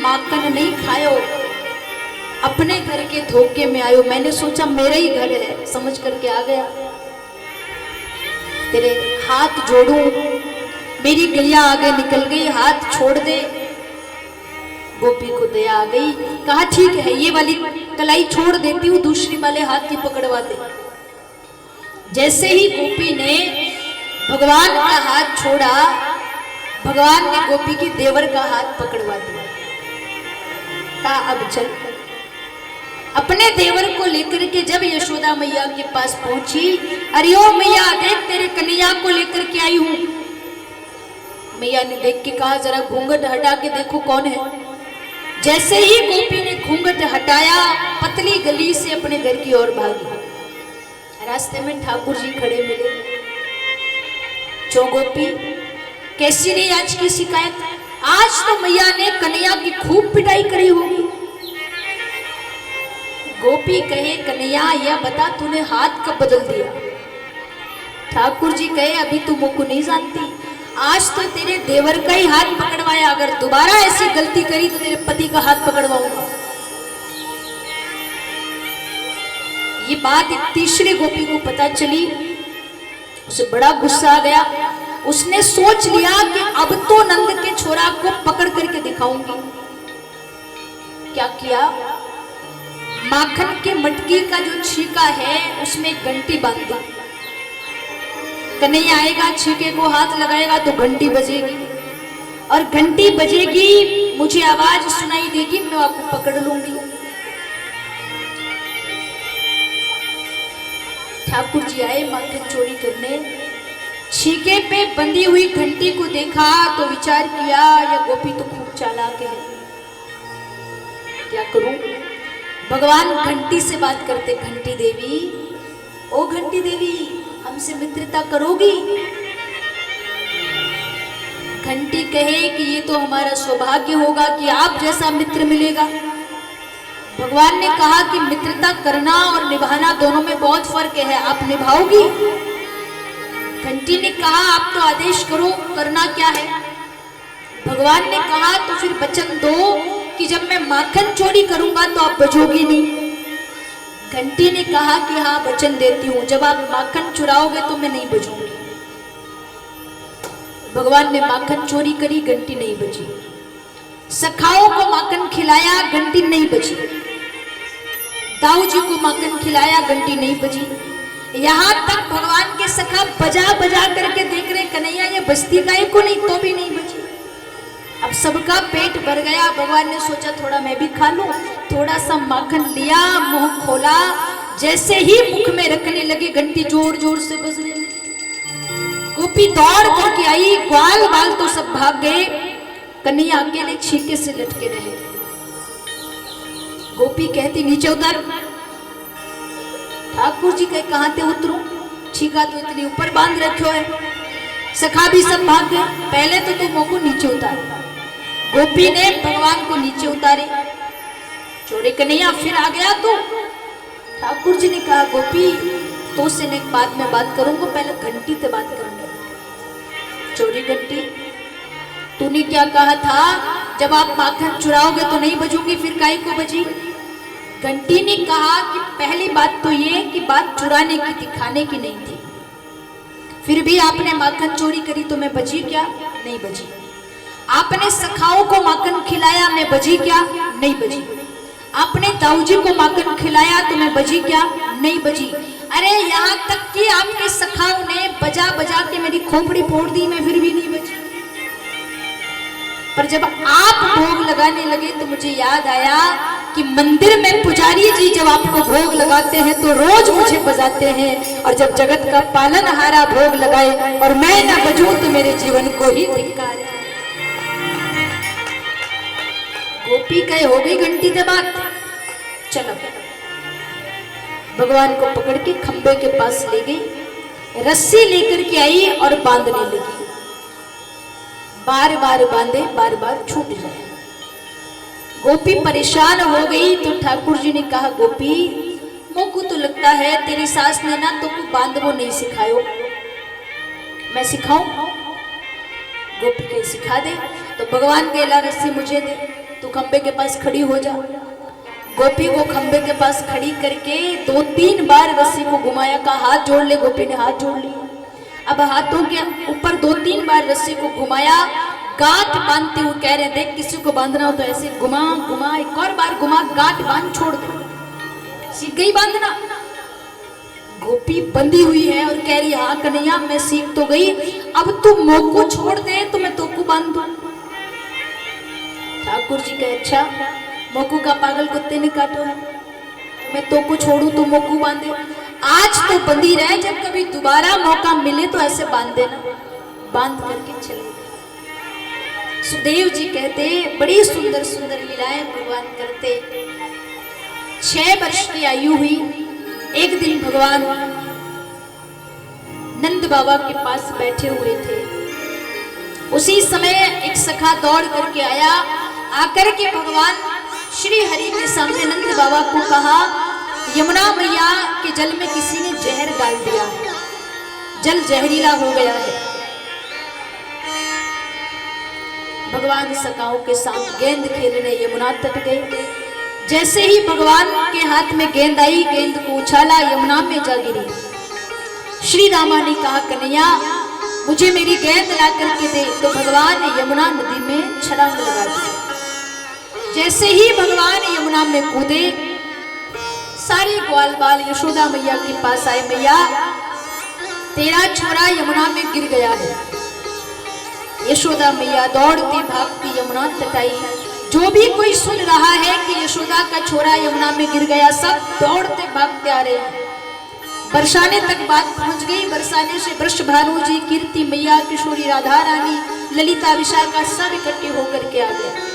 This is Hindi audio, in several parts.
माखन नहीं खायो, अपने घर के धोखे में आयो। मैंने सोचा मेरा ही घर है, समझ करके आ गया। तेरे हाथ जोड़ूं, मेरी गैया आगे निकल गई, हाथ छोड़ दे। गोपी को दया आ गई, कहा ठीक है ये वाली कलाई छोड़ देती हूँ, दूसरी वाले हाथ की पकड़वा दे। जैसे ही गोपी ने भगवान का हाथ छोड़ा, भगवान ने गोपी की देवर का हाथ पकड़वा दिया। कहा अब चल। अपने देवर को लेकर के जब यशोदा मैया के पास पहुंची, अरे ओ मैया देख तेरे कन्हैया को लेकर के आई हूं। मैया ने देख के कहा जरा घूंघट हटा के देखो कौन है। जैसे ही गोपी ने घूंघट हटाया, पतली गली से अपने घर की ओर भागी। रास्ते में ठाकुर जी खड़े मिले। जो गोपी कैसी नहीं आज की शिकायत, आज तो मैया ने कन्हैया की खूब पिटाई करी होगी। गोपी कहे कन्हैया यह बता तूने हाथ कब बदल दिया। ठाकुर जी कहे अभी तू मुझको नहीं जानती, आज तो तेरे देवर का ही हाथ पकड़वाया, अगर दोबारा ऐसी गलती करी तो तेरे पति का हाथ पकड़वाऊंगा। ये बात एक तीसरी गोपी को पता चली, उसे बड़ा गुस्सा आ गया। उसने सोच लिया कि अब तो नंद के छोरा को पकड़ करके दिखाऊंगी। क्या किया, माखन के मटकी का जो छीका है उसमें घंटी बांध दी। कन्हैया आएगा, छीके को हाथ लगाएगा तो घंटी बजेगी, और घंटी बजेगी, मुझे आवाज सुनाई देगी, मैं आपको पकड़ लूंगी। ठाकुर जी आए माखन चोरी करने, छीके पे बंधी हुई घंटी को देखा तो विचार किया यह गोपी तो खूब चालाक है, क्या करूं। भगवान घंटी से बात करते, घंटी देवी, ओ घंटी देवी हमसे मित्रता करोगी। घंटी कहे कि ये तो हमारा सौभाग्य होगा कि आप जैसा मित्र मिलेगा। भगवान ने कहा कि मित्रता करना और निभाना दोनों में बहुत फर्क है, आप निभाओगी। घंटी ने कहा आप तो आदेश करो, करना क्या है। भगवान ने कहा तो फिर वचन दो कि जब मैं माखन चोरी करूंगा तो आप बजोगी नहीं। घंटी ने कहा कि हाँ वचन देती हूं, जब आप माखन चुराओगे तो मैं नहीं बजूंगी। भगवान ने माखन चोरी करी, घंटी नहीं बजी। सखाओं को माखन खिलाया, घंटी नहीं बजी। दाऊ जी को माखन खिलाया, घंटी नहीं बजी। यहां तक भगवान के सखा बजा बजा करके देख रहे कन्हैया ये बजती गाय को नहीं, तो भी नहीं बजी। अब सबका पेट भर गया। भगवान ने सोचा थोड़ा मैं भी खा लूं, थोड़ा सा माखन लिया, मुंह खोला, जैसे ही मुख में रखने लगे घंटी जोर जोर से बजने लगी। गोपी दौड़ करके आई, ग्वाल बाल तो सब भाग गए, कन्हैया अकेले छीके से लटके रहे। गोपी कहती नीचे उतर। ठाकुर जी कहे कहां ते उतरूं, छीका तो इतनी ऊपर बांध रखो है। सखा भी सब भाग गए, पहले तो तू मुंह को नीचे उतार। गोपी ने भगवान को नीचे उतारे, चोरी कन्हैया फिर आ गया तू। ठाकुर जी ने कहा गोपी तो से ने बाद में बात करूंगा, पहले घंटी से बात करूंगा। चोरी घंटी तूने क्या कहा था, जब आप माखन चुराओगे तो नहीं बजूंगी, फिर काहे को बजी। घंटी ने कहा कि पहली बात तो ये कि बात चुराने की थी, खाने की नहीं थी। फिर भी आपने माखन चोरी करी तो मैं बजी क्या, नहीं बजी। आपने सखाओं को माखन खिलाया, मैं बजी क्या, नहीं बजी। आपने दाऊ जी को माखन खिलाया तो मैं बजी क्या, नहीं बजी। अरे यहाँ तक कि आपके सखाओं ने बजा बजा के मेरी खोपड़ी फोड़ दी, मैं फिर भी नहीं बजी। पर जब आप भोग लगाने लगे तो मुझे याद आया कि मंदिर में पुजारी जी जब आपको भोग लगाते हैं तो रोज मुझे बजाते हैं, और जब जगत का पालनहारा भोग लगाए और मैं ना बजूं तो मेरे जीवन को ही धिक्कार है। गोपी कहे हो गई घंटी से बात, चलो। भगवान को पकड़ के खंबे के पास ले गई, रस्सी लेकर के आई और बांधने लगी। बार बार बांधे, बार बार छूट जाए। गोपी परेशान हो गई तो ठाकुर जी ने कहा गोपी मोको तो लगता है तेरी सास ने ना तुमको बांधवो नहीं सिखायो, मैं सिखाऊं। गोपी के सिखा दे तो भगवान के ला रस्सी मुझे दे। तू खंबे के पास खड़ी हो जा। गोपी को खंबे के पास खड़ी करके 2-3 बार रस्सी को घुमाया, कहा हाथ जोड़ ले। गोपी ने हाथ जोड़ लिया। अब हाथों के ऊपर 2-3 बार रस्सी को घुमाया, गांठ बांधते हुए कह रहे, देख किसी को बांधना हो तो ऐसे घुमा घुमा, एक और बार घुमा, गांठ बांध छोड़ दे, सीख गई बांधना। गोपी बंधी हुई है और कह रही, हाँ कन्हैया मैं सीख तो गई, अब तू मोको छोड़ दे तो मैं तोको बांध दूं। ठाकुर जी कहे, अच्छा मोकू का पागल कुत्ते ने काटो है, मैं तोको छोड़ू तो मोकू बांधे। आज तो बंधी रहे, जब कभी दोबारा मौका मिले तो ऐसे बांध देना। बांध करके चले। सुदेव जी कहते, बड़ी सुंदर सुंदर लीलाएं भगवान करते। 6 वर्ष की आयु हुई। एक दिन भगवान नंद बाबा के पास बैठे हुए थे। उसी समय एक सखा दौड़ करके आया। आकर के भगवान श्री हरि के सामने नंद बाबा को कहा, यमुना मैया के जल में किसी ने जहर डाल दिया है, जल जहरीला हो गया है। भगवान सखाओं के साथ गेंद खेलने यमुना तट गए। जैसे ही भगवान के हाथ में गेंद आई, गेंद को उछाला, यमुना में जा गिरी। श्री रामा ने कहा, कन्हैया मुझे मेरी गेंद ला करके दे। तो भगवान ने यमुना नदी में छलांग लगा दी। जैसे ही भगवान यमुना में कूदे, सारे ग्वाल बाल यशोदा मैया के पास आए, मैया तेरा छोरा यमुना में गिर गया है। यशोदा मैया दौड़ती भागती यमुना तट आई। जो भी कोई सुन रहा है कि यशोदा का छोरा यमुना में गिर गया, सब दौड़ते भागते आ रहे हैं। बरसाने तक बात पहुंच गई। बरसाने से वृषभानु जी, कीर्ति मैया, किशोरी राधा रानी, ललिता विशाखा सब इकट्ठे होकर के आ गए।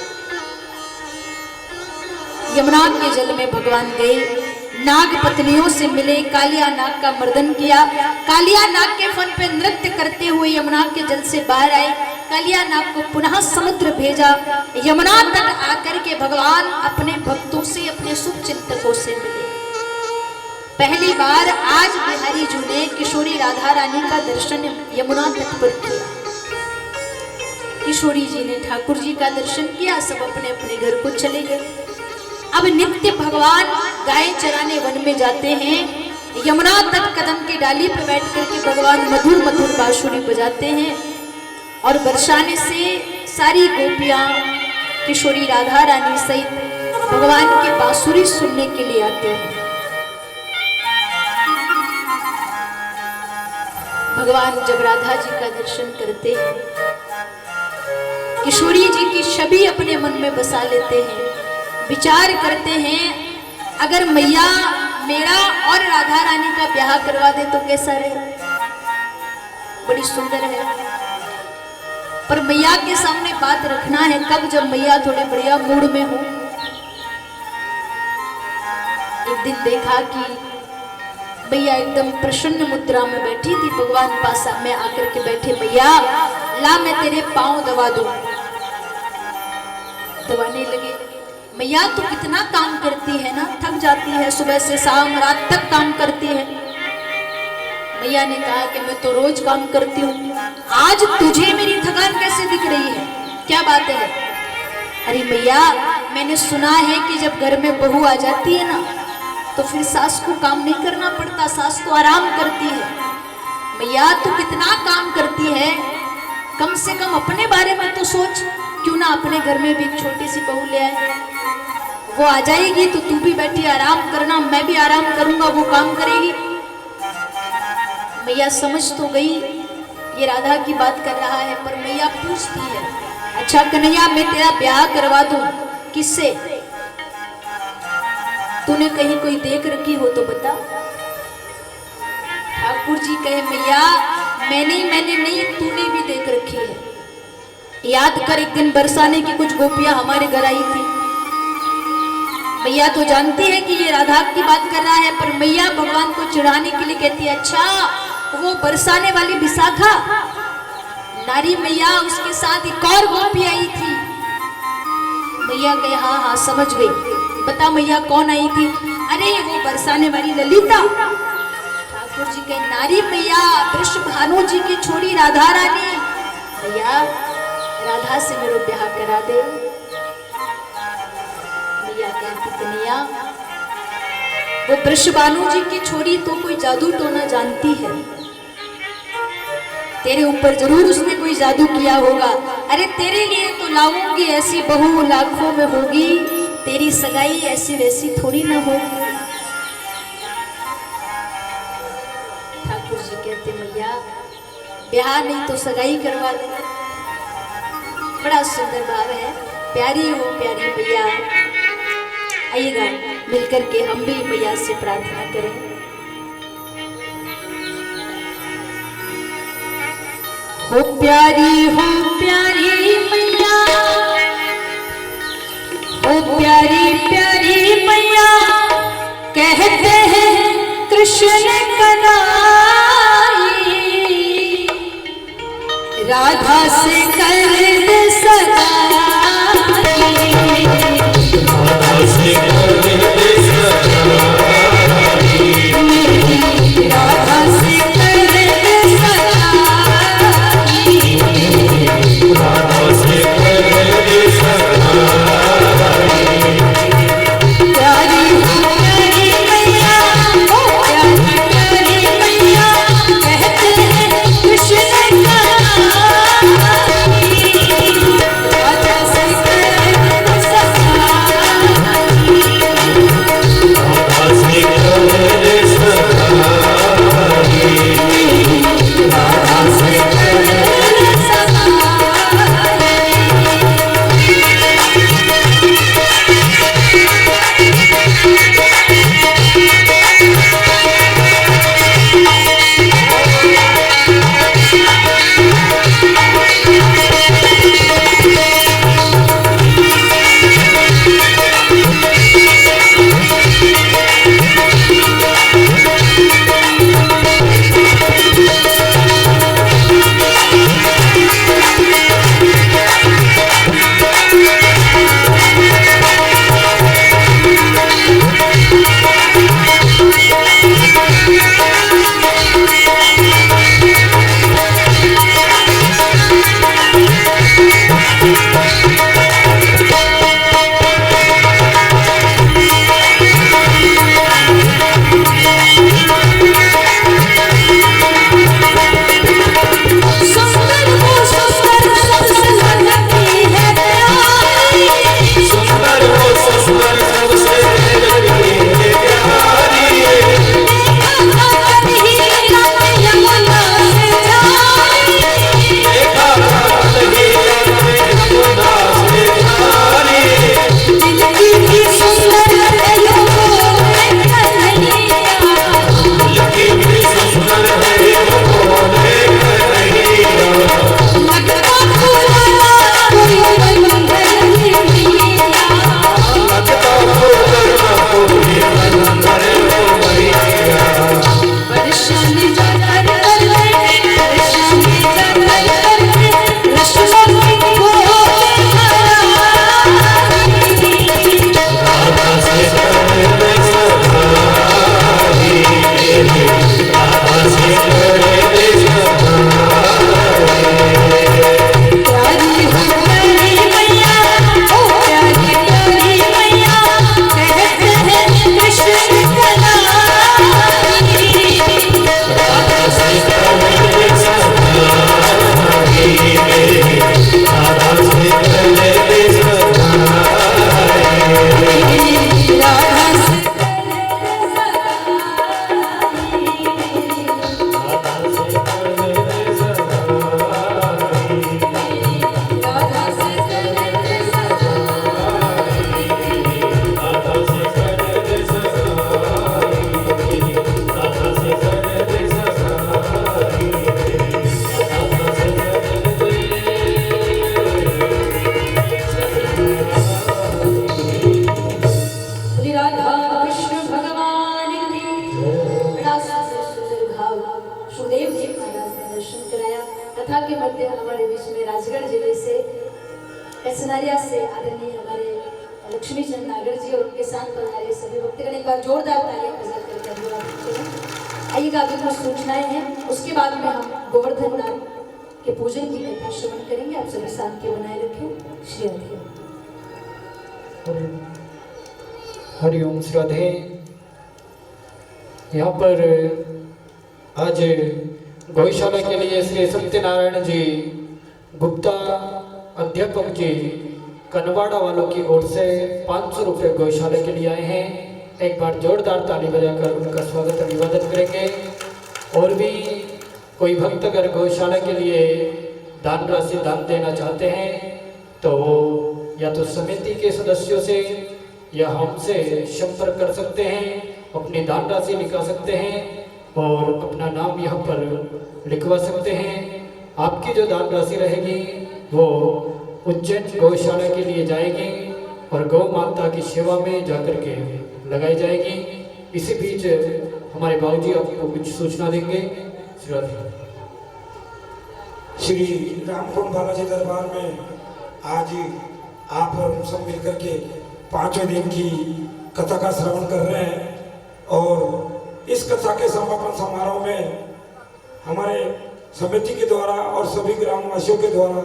यमुना के जल में भगवान गए, नाग पत्नियों से मिले, कालिया नाग का मर्दन किया। कालिया नाग के फन पे नृत्य करते हुए यमुना के जल से बाहर आए। कालिया नाग को पुनः समुद्र भेजा। यमुना तट आकर के भगवान अपने भक्तों से, अपने शुभ चिंतकों से मिले। पहली बार आज बिहारी जी ने किशोरी राधा रानी का दर्शन यमुना तट पर किया। किशोरी जी ने ठाकुर जी का दर्शन किया। सब अपने अपने घर को चले गए। अब नित्य भगवान गाय चराने वन में जाते हैं। यमुना तट कदम की डाली पर बैठ करके भगवान मधुर मधुर बांसुरी बजाते हैं और बरसाने से सारी गोपियां किशोरी राधा रानी सहित भगवान की बांसुरी सुनने के लिए आते हैं। भगवान जब राधा जी का दर्शन करते हैं, किशोरी जी की छवि अपने मन में बसा लेते हैं। विचार करते हैं, अगर मैया मेरा और राधा रानी का ब्याह करवा दे तो कैसा रहे। बड़ी सुंदर है, पर मैया के सामने बात रखना है कब, जब मैया थोड़े बढ़िया मूड में हो। एक दिन देखा कि मैया एकदम प्रसन्न मुद्रा में बैठी थी। भगवान पास में आकर के बैठे, मैया ला मैं तेरे पांव दबा दूं। दबाने लगे। मैया तो कितना काम करती है ना, थक जाती है, सुबह से शाम रात तक काम करती है। मैया ने कहा कि मैं तो रोज काम करती हूँ, आज तुझे मेरी थकान कैसे दिख रही है, क्या बात है। अरे मैया मैंने सुना है कि जब घर में बहू आ जाती है ना तो फिर सास को काम नहीं करना पड़ता, सास तो आराम करती है। मैया तू कितना काम करती है, कम से कम अपने बारे में तो सोच। क्यों ना अपने घर में भी एक छोटी सी बहू ले आए, वो आ जाएगी तो तू भी बैठी आराम करना, मैं भी आराम करूंगा, वो काम करेगी। मैया समझ तो गई ये राधा की बात कर रहा है, पर मैया पूछती है, अच्छा कन्हैया मैं तेरा ब्याह करवा दूं, किससे? तूने कहीं कोई देख रखी हो तो बता। ठाकुर जी कहे, मैया मैंने नहीं, तूने भी देख रखी है। याद कर, एक दिन बरसाने की कुछ गोपियां हमारे घर आई थी। मैया तो जानती है कि ये राधा की बात कर रहा है, पर मैया भगवान को चिढ़ाने के लिए कहती है, अच्छा वो बरसाने वाली विशाखा नारी मैया, उसके साथ एक और गोपी आई थी। मैया कहे, हाँ हाँ समझ गई, बता मैया कौन आई थी? अरे वो बरसाने वाली ललिता। ठाकुर जी कहे, नारी मैया वृषभानु जी की छोरी राधा रानी। मैया राधा से मेरा ब्याह करा दे। गई थी कन्हैया, वो वृषभानु जी की छोरी तो कोई जादू टोना जानती है, तेरे ऊपर जरूर उसने कोई जादू किया होगा। अरे तेरे लिए तो लाऊंगी ऐसी बहू लाखों में होगी, तेरी सगाई ऐसी वैसी थोड़ी ना होगी। ठाकुर जी कहते मैया ब्याह नहीं तो सगाई करवा दे। बड़ा सुंदर भाव है, प्यारी हो प्यारी मैया। आइएगा मिलकर के हम भी मैया से प्रार्थना करें। हो प्यारी मैया, हो प्यारी प्यारी मैया, कहते हैं कृष्ण कन्हैया, राधा से कर दे सगाई, राधा से कर दे सगाई, राधा से कर दे सगाई, राधा से कर दे सगाई। प्यारी हो प्यारी मैया, ओ प्यारी प्यारी मैया, कहते हैं कृष्ण कसनारिया से आदरणीय हमारे लक्ष्मी चंद नागर जी और उनके साथ पधारे सभी भक्तगण एक बार जोरदार तालियां बजाकर करके आइएगा। अभी कुछ सूचनाएं हैं, उसके बाद में हम गोवर्धन नाम के पूजन की कथा श्रवण करेंगे। आप सभी शांति बनाए रखें। श्री हरि। हरिओम श्रद्धे। यहाँ पर आज गौशाला के लिए श्री सत्यनारायण जी गुप्ता अध्यापक जी कनवाड़ा वालों की ओर से 500 रुपये गौशाला के लिए आए हैं। एक बार जोरदार ताली बजाकर उनका स्वागत अभिवादन करेंगे। और भी कोई भक्त अगर गौशाला के लिए दान राशि दान देना चाहते हैं तो या तो समिति के सदस्यों से या हमसे संपर्क कर सकते हैं, अपनी दान राशि लिखा सकते हैं और अपना नाम यहाँ पर लिखवा सकते हैं। आपकी जो दान राशि रहेगी वो उज्जैन गौशाला के लिए जाएगी और गौ माता की सेवा में जाकर के लगाई जाएगी। इसी बीच हमारे बाबूजी आपको कुछ सूचना देंगे। श्री रामकुंड बालाजी दरबार में आज आप और हम सब मिलकर के 5वें दिन की कथा का श्रवण कर रहे हैं और इस कथा के समापन समारोह में हमारे समिति के द्वारा और सभी ग्रामवासियों के द्वारा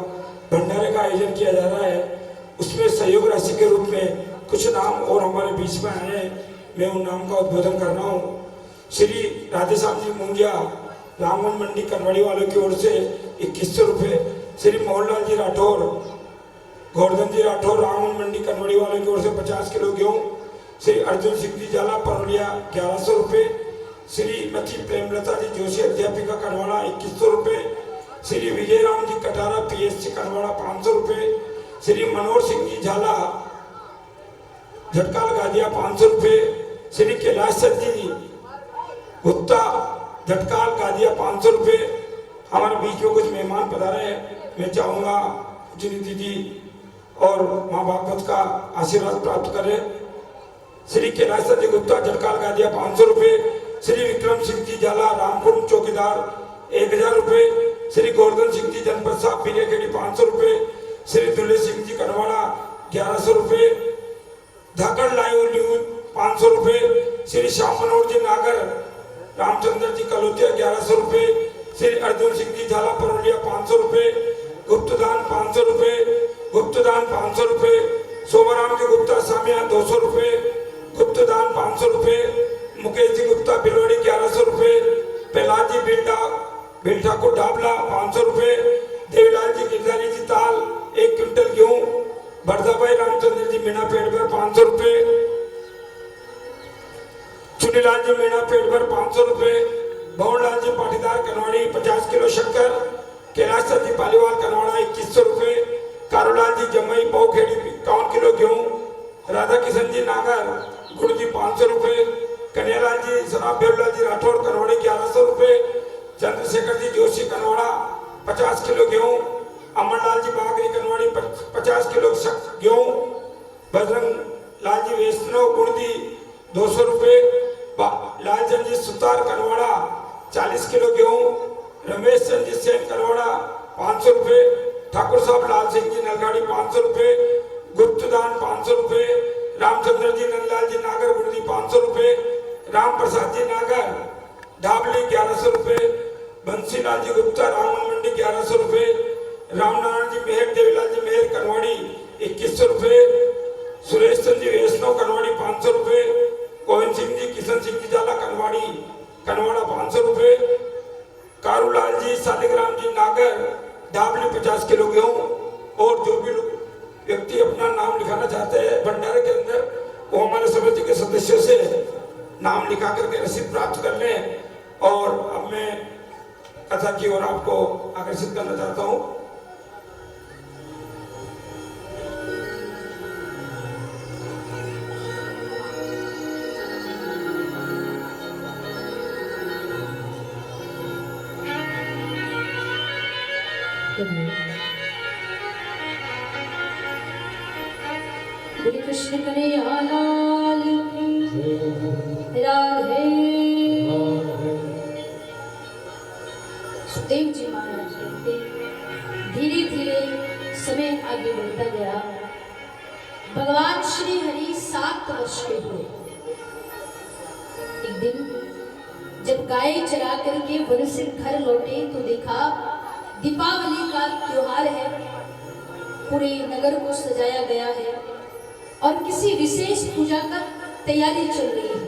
भंडारे का आयोजन किया जा रहा है। उसमें सहयोग राशि के रूप में कुछ नाम और हमारे बीच में आए हैं, मैं उन नाम का उद्बोधन कर रहा हूँ। श्री राधेश्याम जी मुंगिया रामवन मंडी कनवाड़ी वालों की ओर से 2100 रुपये, श्री मोहनलाल जी राठौर गोवर्धन जी राठौर रामवन मंडी कनवाड़ी वालों की ओर से 50 किलो गेहूँ, श्री अर्जुन सिंह जी जाला परवलिया 1100 रुपये, श्रीमती प्रेमलता जी जोशी अध्यापिका कनवाड़ा 2100 रुपये, श्री विजय राम जी कटारा पीएससी कनवाड़ा 500 रुपये, श्री मनोहर सिंह जी झाला झटकाल गादिया 500 रुपये, श्री कैलाश सर जी गुप्ता झटकाल गादिया 500 रुपये। हमारे बीच में कुछ मेहमान पधारे हैं, मैं चाहूँगा जिनी जी और माँ भागवत का आशीर्वाद प्राप्त करें। श्री कैलाश सर जी गुप्ता झटकाल गादिया 500 रुपये, श्री विक्रम सिंह जी झाला रामपुर चौकीदार 1000 रुपये, श्री गोवर्धन सिंह जी जनपद साहब पीरेखेड़ी 500 रुपये, श्री दुल्ले सिंह जी कनवाड़ा 1100 रुपये, धाकड़ लाइव 500 रुपये, श्री श्याम मनोहर जी नागर रामचंद्र जी कलोतिया 1100 रुपये, श्री अर्जुन सिंह जी झाला परवलिया 500 रुपये, गुप्तदान 500 रुपये, गुप्तदान 500 रुपये, सोमराम जी गुप्ता सामिया 200 रुपये, गुप्तदान 500 रुपये, मुकेश जी गुप्ता बिलवाड़ी 1100 रुपये, प्रहलाद जी बिल्ठा को डाबला 500 रुपये, देवीलाल जी गिरधारी जी ताल 1 क्विंटल गेहूँ, बरदाबाई रामचंद्र जी मीना पेट पर 500 रुपये, चुनीलाल जी मीना पेट पर 500 रुपये, भवनलाल जी पाटीदार कनवाड़ी 50 किलो शक्कर, कैलाश सर जी पालीवाल कनवाड़ा 2100 रुपये, कारूलाल जी जमई पौखेड़ी 51 किलो गेहूँ, राधा किशन जी नागर गुड़ जी 500 रुपये, कन्हैयालाल जी सराब बेवलाल जी राठौर कनवाड़ी 1100 रुपये, चंद्रशेखर जी जोशी कनवाड़ा 50 किलो गेहूँ, अमरलाल जी बागरी कनवाड़ी 50 किलो गेहूँ, बजरंग लाल जी वैष्णव गुड़दी 200 रुपये, लालचंद जी सुतार कनवाड़ा 40 किलो गेहूँ, रमेश चंद जी सेन कनवाड़ा 500 रुपये, ठाकुर साहब लाल सिंह जी नलगाड़ी 500 रुपये, गुप्तदान 500 रुपये, रामचंद्र जी नंदलाल जी नागर गुड़दी 500 रुपये, राम प्रसाद जी नागर ढाबली 1100 रुपये, बंसीलाल जी गुप्ता रामन मंडी 1100 रुपये, रामनारायण जी मेहर देवीलाल जी मेहर कनवाड़ी 2100 रुपये, सुरेश चंद जी वैष्णव कनवाड़ी 500 रुपये, गोविंद सिंह जी किशन सिंह जी जाला कनवाड़ा 500 रुपये, कारूलाल जी शालिग्राम जी नागर डाबली 50 किलो गेहूँ। और जो भी व्यक्ति अपना नाम लिखाना चाहते हैं भंडारे के अंदर वो हमारे समिति के सदस्यों से नाम लिखा करके रसीद प्राप्त कर लें। और अब मैं कथा की ओर आपको आकर्षित करना चाहता हूँ। बोले कृष्ण कन्हैया लाल की राधे। सुखदेव जी महाराज कहते धीरे धीरे समय आगे बढ़ता गया। भगवान श्री हरि 7 वर्ष के हुए। एक दिन जब गाय चरा करके वन से घर लौटे तो देखा दीपावली का त्योहार है, पूरे नगर को सजाया गया है और किसी विशेष पूजा का तैयारी चल रही है।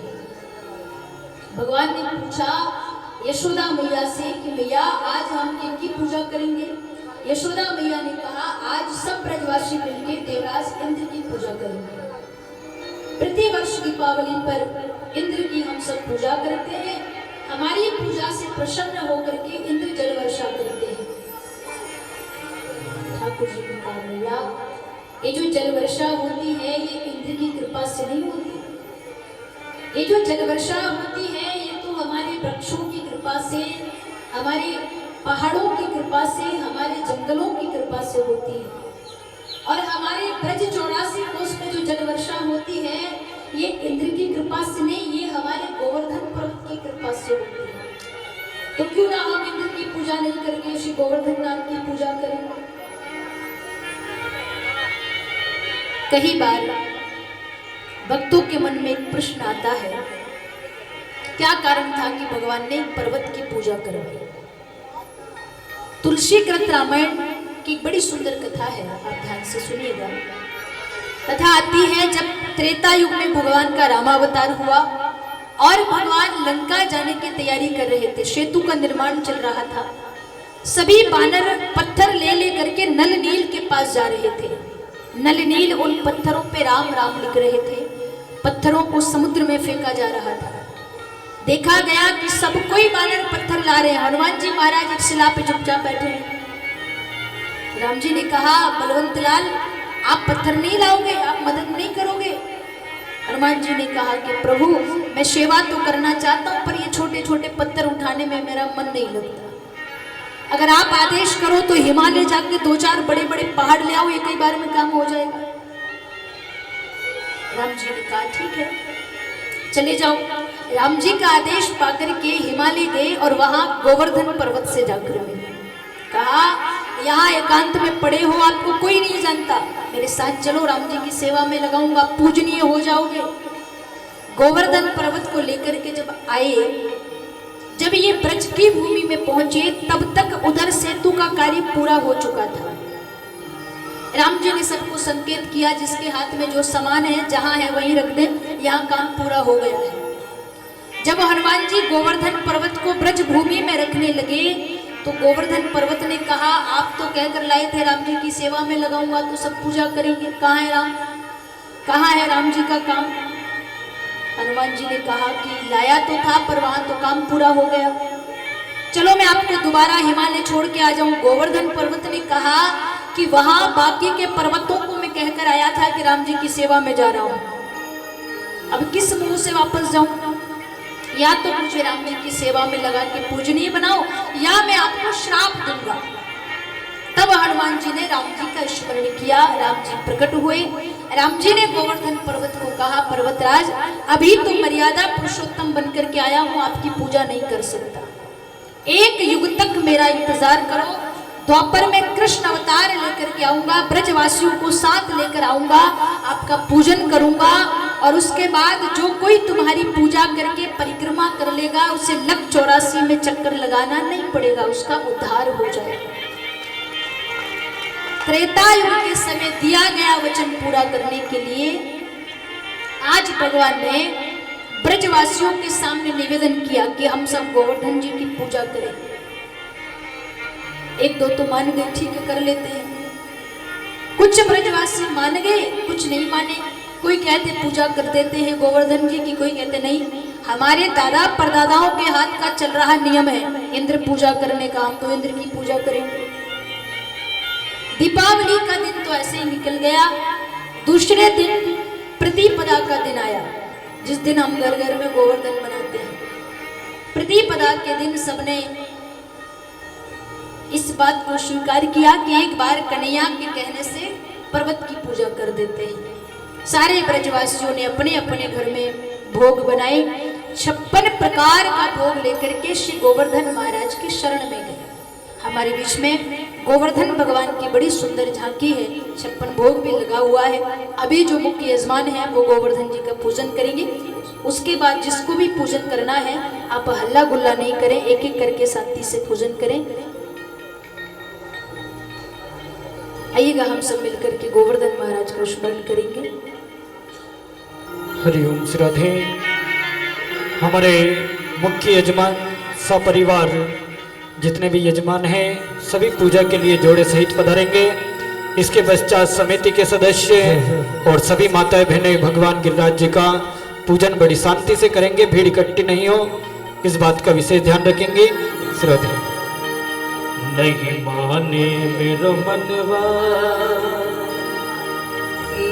भगवान ने पूछा यशोदा मैया से कि मैया आज हम किनकी पूजा करेंगे। यशोदा मैया ने कहा आज सब ब्रजवासी मिलकर देवराज इंद्र की पूजा करेंगे। प्रतिवर्ष दीपावली पर इंद्र की हम सब पूजा करते हैं। हमारी पूजा से प्रसन्न होकर के इंद्र जल वर्षा करते हैं। ठाकुर जी ने कहा मैया ये जो जल वर्षा होती है ये इंद्र की कृपा से नहीं होती। ये जो जल वर्षा होती है ये तो हमारे वृक्षों की कृपा से, हमारे पहाड़ों की कृपा से, हमारे जंगलों की कृपा से होती है। और हमारे ब्रज 84 कोस में जो जल वर्षा होती है ये इंद्र की कृपा से नहीं, ये हमारे गोवर्धन पर्वत की कृपा से होती है। तो क्यों ना हम इंद्र की पूजा नहीं करके श्री गोवर्धन नाथ की पूजा करें। कई बार भक्तों के मन में एक प्रश्न आता है, क्या कारण था कि भगवान ने पर्वत की पूजा करवाई। तुलसी कृत रामायण की बड़ी सुंदर कथा है, आप ध्यान से सुनिएगा। कथा आती है जब त्रेता युग में भगवान का रामावतार हुआ और भगवान लंका जाने की तैयारी कर रहे थे। सेतु का निर्माण चल रहा था। सभी बानर पत्थर ले ले करके नल नील के पास जा रहे थे। नल नील उन पत्थरों पे राम राम लिख रहे थे। पत्थरों को समुद्र में फेंका जा रहा था। देखा गया कि सब कोई बानर पत्थर ला रहे हैं। हनुमान जी महाराज एक शिला पे चुपचाप बैठे हैं। राम जी ने कहा बलवंत लाल आप पत्थर नहीं लाओगे, आप मदद नहीं करोगे। हनुमान जी ने कहा कि प्रभु मैं सेवा तो करना चाहता हूं पर ये छोटे छोटे पत्थर उठाने में मेरा मन नहीं लगता। अगर आप आदेश करो तो हिमालय जाके 2-4 बड़े बड़े पहाड़ ले आओ, एक ही बार में काम हो जाएगा। राम जी ने कहा ठीक है चले जाओ। राम जी का आदेश पाकर के हिमालय गए और वहां गोवर्धन पर्वत से जाकर कहा यहाँ एकांत में पड़े हो, आपको कोई नहीं जानता, मेरे साथ चलो, राम जी की सेवा में लगाऊंगा, पूजनीय हो जाओगे। गोवर्धन पर्वत को लेकर के जब आए, जब ये ब्रज की भूमि में पहुंचे तब तक उधर सेतु का कार्य पूरा हो चुका था। राम जी ने सबको संकेत किया जिसके हाथ में जो सामान है जहां है वहीं रख दे, यहाँ काम पूरा हो गया है। जब हनुमान जी गोवर्धन पर्वत को ब्रज भूमि में रखने लगे तो गोवर्धन पर्वत ने कहा आप तो कहकर लाए थे राम जी की सेवा में लगाऊंगा तो सब पूजा करेंगे, कहाँ है राम, कहाँ है राम जी का काम। हनुमान जी ने कहा कि लाया तो था पर वहां तो काम पूरा हो गया, चलो मैं आपको दोबारा हिमालय छोड़ के आ जाऊं। गोवर्धन पर्वत ने कहा कि वहां बाकी के पर्वतों को मैं कहकर आया था कि राम जी की सेवा में जा रहा हूं, अब किस मुंह से वापस जाऊं। या तो मुझे राम जी की सेवा में लगा के पूजनीय बनाओ या मैं आपको श्राप दूंगा। तब हनुमान जी ने राम जी का स्मरण किया, राम जी प्रकट हुए। राम जी ने गोवर्धन पर्वत को कहा पर्वतराज अभी तो मर्यादा पुरुषोत्तम बनकर के आया हूं, आपकी पूजा नहीं कर सकता, एक युग तक मेरा इंतजार करो। द्वापर में कृष्ण अवतार लेकर के आऊंगा, ब्रजवासियों को साथ लेकर आऊंगा, आपका पूजन करूंगा और उसके बाद जो कोई तुम्हारी पूजा करके परिक्रमा कर लेगा उसे लक 84 में चक्कर लगाना नहीं पड़ेगा, उसका उद्धार हो जाएगा। त्रेता युग के समय दिया गया वचन पूरा करने के लिए आज भगवान ने ब्रजवासियों के सामने निवेदन किया कि हम सब गोवर्धन जी की पूजा करें। एक दो तो मान गए, ठीक है कर लेते हैं। कुछ ब्रजवासी मान गए, कुछ नहीं माने। कोई कहते पूजा कर देते हैं गोवर्धन जी की, कोई कहते नहीं, हमारे दादा परदादाओं के हाथ का चल रहा नियम है इंद्र पूजा करने का, हम तो इंद्र की पूजा करेंगे। दीपावली का दिन तो ऐसे ही निकल गया। दूसरे दिन प्रतिपदा का दिन आया, जिस दिन हम घर घर में गोवर्धन बनाते हैं। प्रतिपदा के दिन सबने इस बात को स्वीकार किया कि एक बार कन्हैया के कहने से पर्वत की पूजा कर देते हैं। सारे ब्रजवासियों ने अपने अपने घर में भोग बनाए। 56 प्रकार का भोग लेकर के श्री गोवर्धन महाराज की शरण में गए। हमारे बीच में गोवर्धन भगवान की बड़ी सुंदर झांकी है, 56 भोग भी लगा हुआ है। अभी जो मुख्य यजमान है वो गोवर्धन जी का पूजन करेंगे। उसके बाद जिसको भी पूजन करना है आप हल्ला गुल्ला नहीं करें, एक एक करके शांति से पूजन करें। आइएगा हम सब मिलकर के गोवर्धन महाराज को स्मरण करेंगे। हरिओम श्रद्धे। हमारे मुख्य यजमान सपरिवार जितने भी यजमान हैं सभी पूजा के लिए जोड़े सहित पधारेंगे। इसके पश्चात समिति के सदस्य और सभी माताएं बहनें भगवान गिरिराज जी का पूजन बड़ी शांति से करेंगे, भीड़ इकट्ठी नहीं हो, इस बात का विशेष ध्यान रखेंगे। श्रद्धे। नहीं माने मेरो मनवा,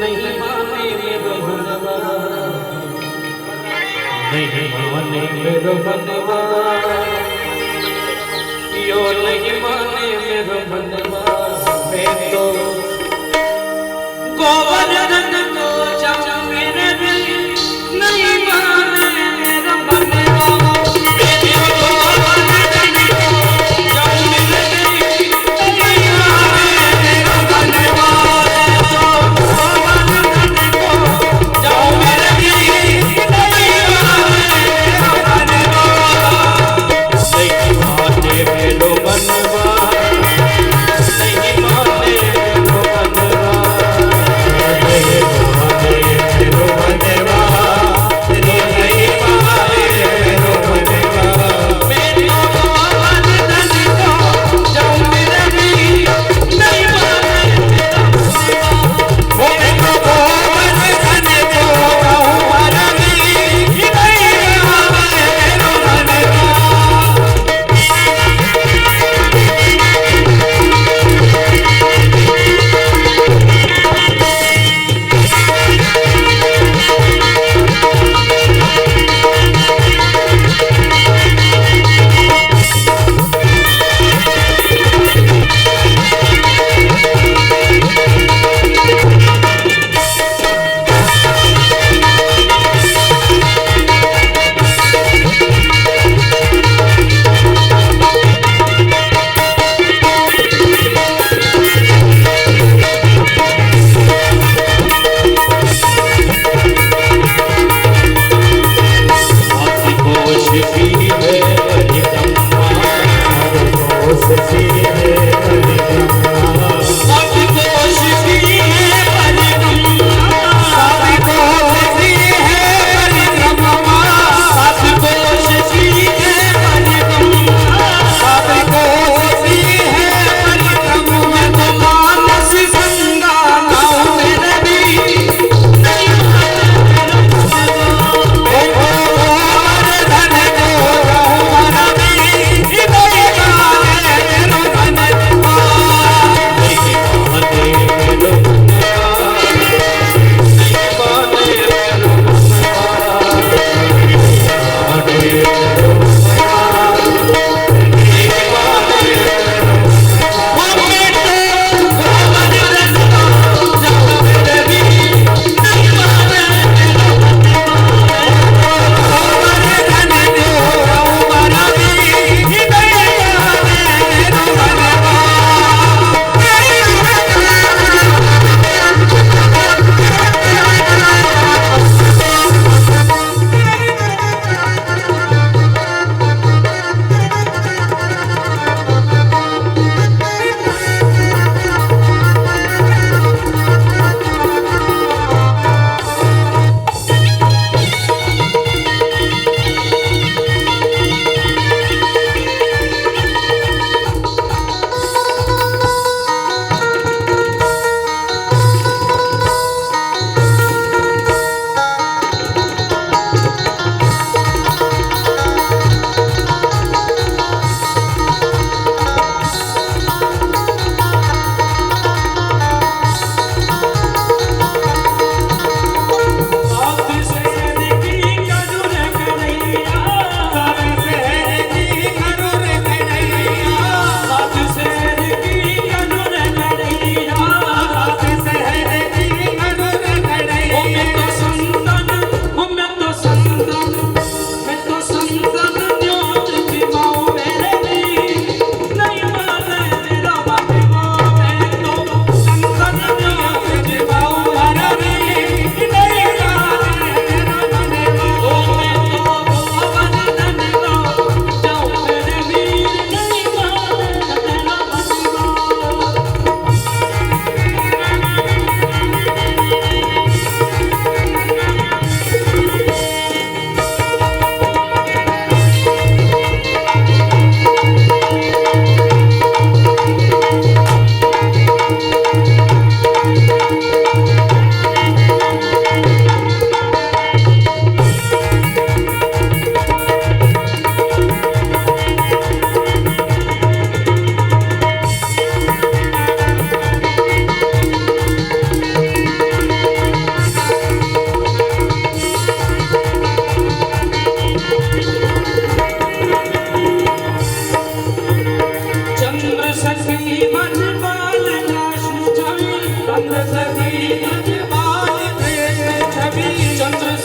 नहीं माने मेरो मनवा, नहीं माने मेरो मनवा, यो नहीं माने मेरो मनवा। मैं तो गोवर्धन को जाऊं मेरे दिल, नहीं माने मेरो मनवा। मैं तो गोवर्धन को जाऊं मेरे दिल, नहीं माने मेरो मनवा। गोवर्धन को जाऊं मेरे दिल, नहीं माने मेरो मनवा। नहीं माने मेरो मनवा, नहीं माने मेरो मनवा।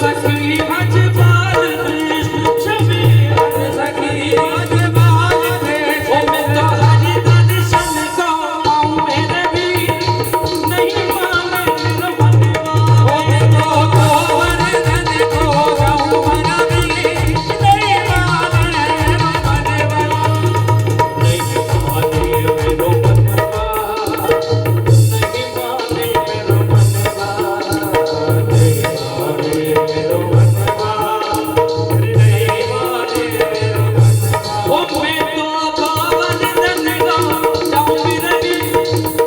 सखी भजपाल कृष्ण छवि सखी भजपाल कृष्ण मैं तो हरि दर्शन को पाऊं मेरे भी नहीं माने मेरा मनवा मैं तो गोवर्धन को गाऊं मेरा भी नहीं माने मेरा मनवा नहीं माने मेरा मनवा नहीं माने मेरा मनवा नहीं माने मेरा मनवा नहीं माने मेरा मनवा ओ मैं तो गोवर्धन को जाऊं मेरा भी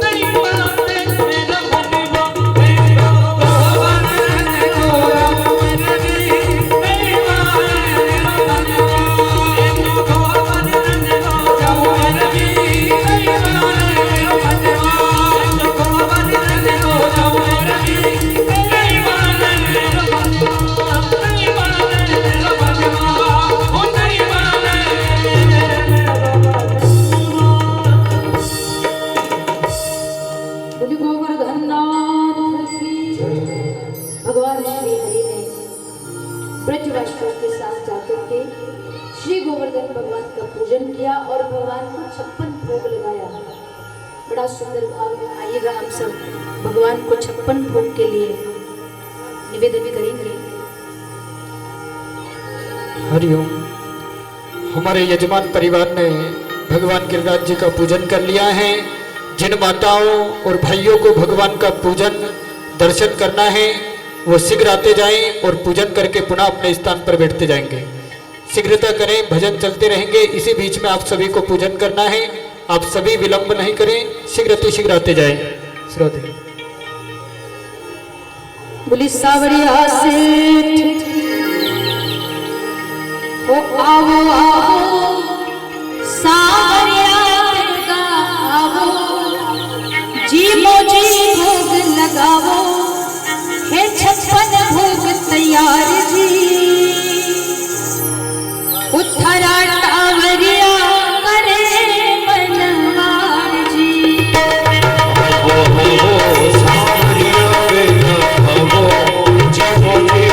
नहीं माने मेरा मनवा मैं तो गोवर्धन को जाऊं मेरा भी नहीं माने मेरा मनवा मैं तो गोवर्धन को जाऊं मेरा भी नहीं माने मेरा मनवा मैं तो गोवर्धन को जाऊं मेरा भी नहीं माने मेरा मनवा नहीं माने मेरा मनवा ओ नहीं माने मेरा मनवा। बोली गोवर्धन नाथ की भगवान श्री हरि ने ब्रजवासियों के साथ जाकर के श्री गोवर्धन भगवान का पूजन किया और भगवान को 56 भोग लगाया। बड़ा सुंदर भाव है। आइएगा हम सब भगवान को 56 भोग के लिए निवेदन करेंगे। हरिओम। हमारे यजमान परिवार ने भगवान गिरिराज जी का पूजन कर लिया है। जिन माताओं और भाइयों को भगवान का पूजन दर्शन करना है वो शीघ्र आते जाएं और पूजन करके पुनः अपने स्थान पर बैठते जाएंगे। शीघ्रता करें, भजन चलते रहेंगे। इसी बीच में आप सभी को पूजन करना है। आप सभी विलंब नहीं करें, शीघ्र आते जाएं। श्रोते बोली सावरिया सेठ ओ आओ आओ सावरिया का आओ जी मोजी भोग लगाओ है 56 भोग तैयार जी उथरा टावरिया करे मनवार जी सावरिया बेगा जी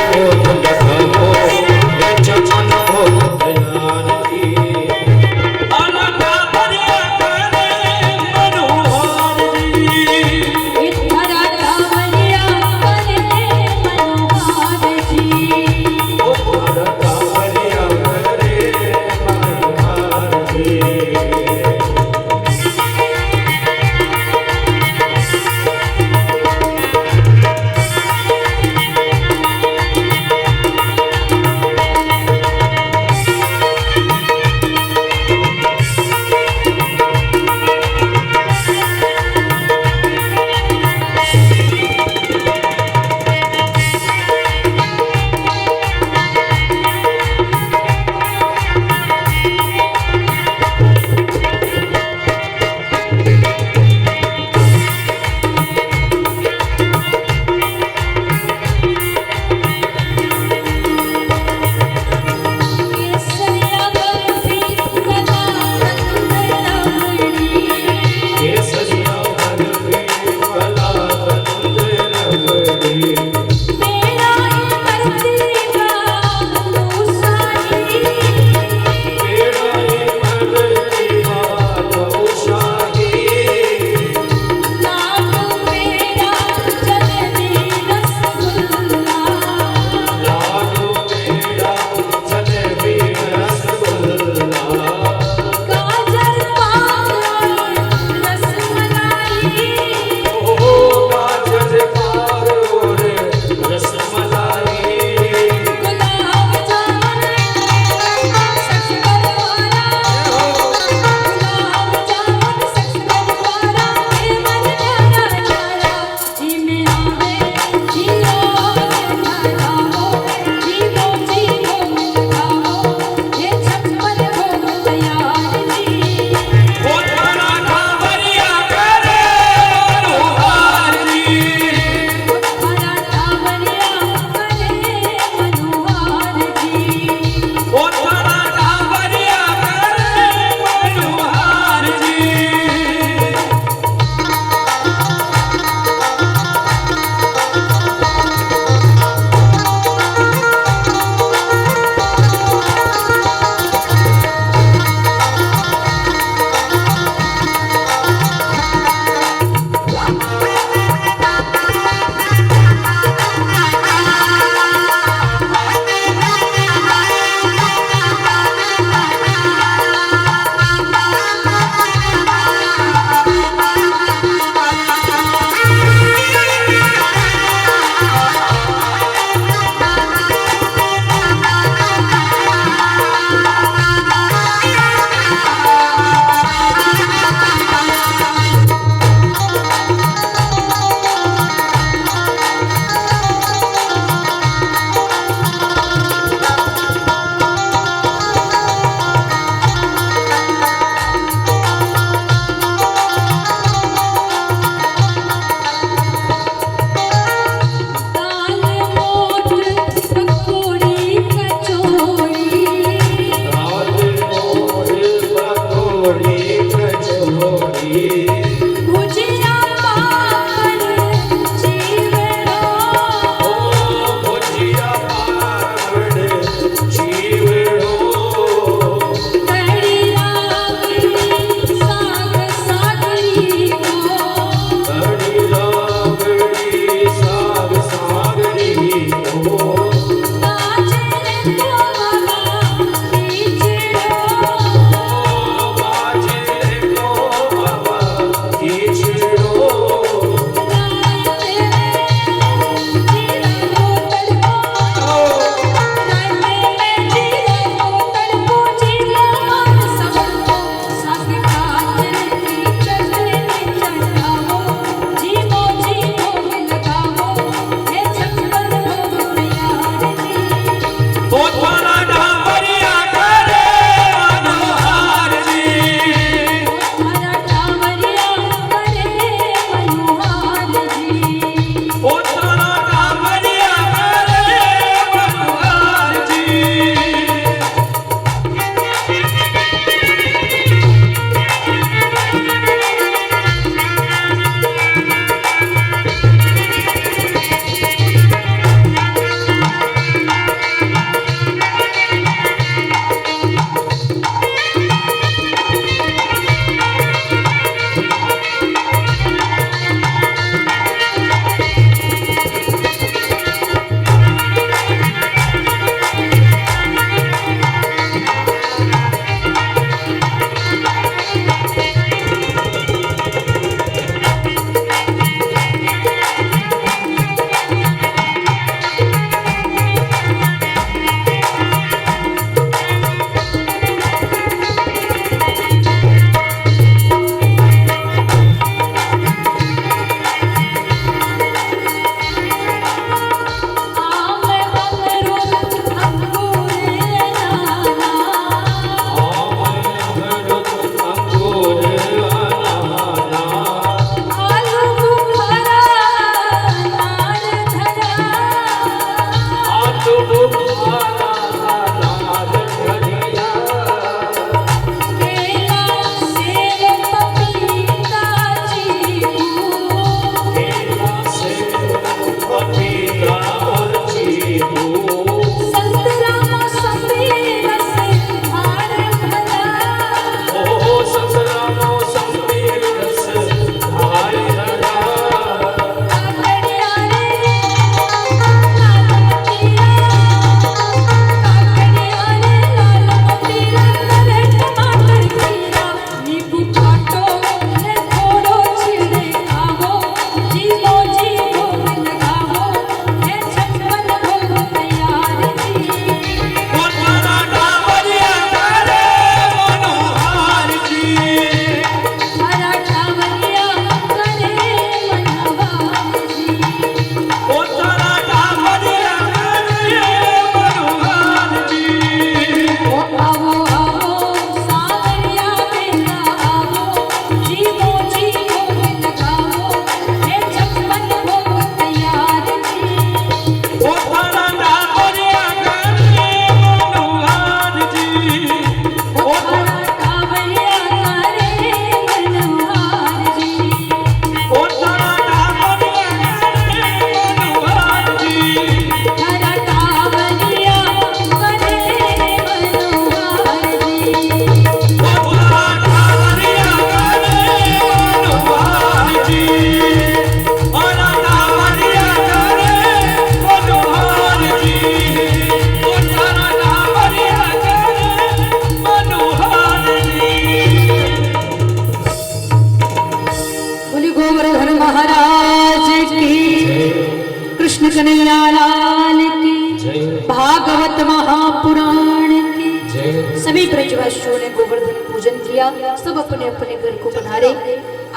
ब्रजवासियों ने गोवर्धन पूजन किया, सब अपने अपने घर को पधारे।